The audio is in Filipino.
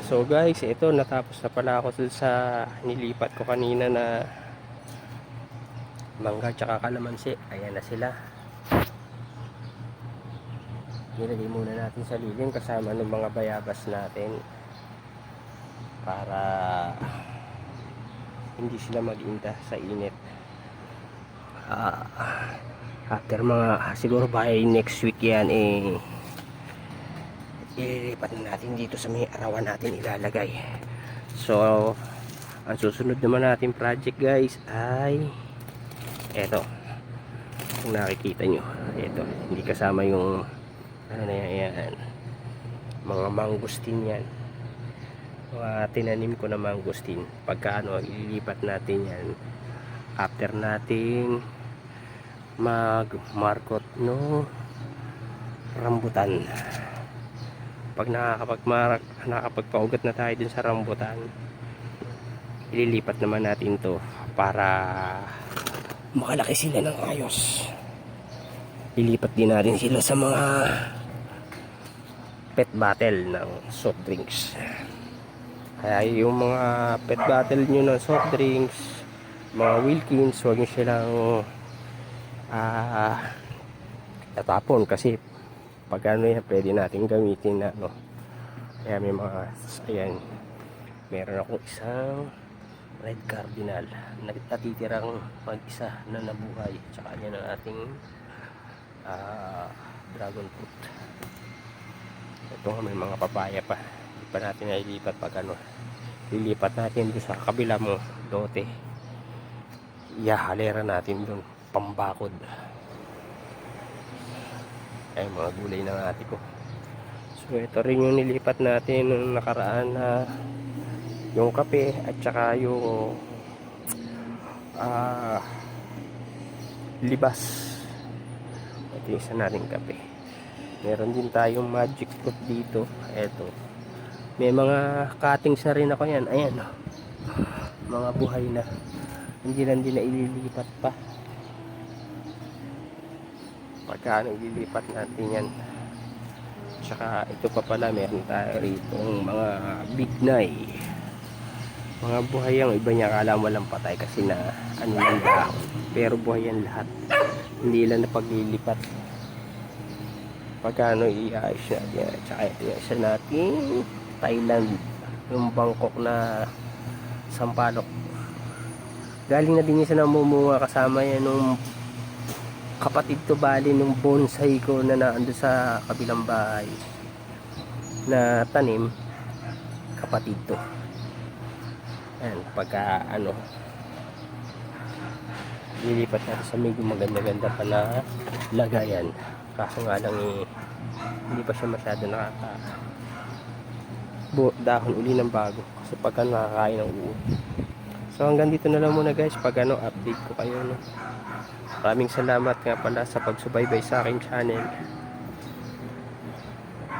So guys, ito natapos na pala ako dun sa nilipat ko kanina na mangga tsaka kalamansi. Ayan na sila. Nilagay muna natin sa lilim kasama ng mga bayabas natin para hindi sila mag-inda sa init. After mga siguro by next week yan ililipat na natin dito sa may arawan natin ilalagay. So ang susunod naman natin project guys ay eto, kung nakikita nyo, eto, hindi kasama yung ano na yan, mga mangustin yan, mga tinanim ko na mangustin. Pagka ano, ililipat natin yan after natin mag markot no rambutan. Pag nakakapagpaugat na tayo dun sa rambutan, ililipat naman natin to para makalaki sila ng ayos. Lilipat din natin sila sa mga pet bottle ng soft drinks. Kaya yung mga pet bottle nyo ng soft drinks, mga Wilkins, huwag nyo silang tatapon kasi pag ano yan, pwede natin gamitin na ano. Kaya may mga, ayan, meron akong isang red cardinal natitirang mag-isa na nabuhay, tsaka yan ang ating dragon fruit. Ito may mga papaya pa, hindi pa natin nailipat. Pag ano, lilipat natin doon sa kabila mo lote, ihahalera natin doon pambakod. Ay mga gulay ng ate ko. So ito rin yung nilipat natin nung nakaraan na yung kape at saka yung libas. Ito yung isa natin kape. Meron din tayong magic fruit dito. Ito, may mga cuttings na rin ako yan. Ayan, mga buhay na, hindi lang din na ililipat pa. Pagka ililipat natin yan. Tsaka ito pa pala, meron tayo rito mga bignay, mga buhay. Ang iba niya akala walang patay kasi na ano lang dahon, pero buhay yan lahat, hindi lang na paglilipat. Pagka ano iayos natin. Tsaka ito yung isa natin Thailand, yung Bangkok na sampalok. Galing na din yung isa namumunga, kasama yan nung kapatid to bali nung bonsai ko na naando sa kabilang bahay na tanim, kapatid to. Ayan, pagka ano lilipat natin sa medyo maganda-ganda pa na lagayan, kaso nga lang hindi pa siya masyado nakaka dahon uli ng bago kasi pagka nakakain ng uod. So hanggang dito na lang muna guys, pag ano update ko kayo, no? Maraming salamat nga pala sa pagsubaybay sa aking channel.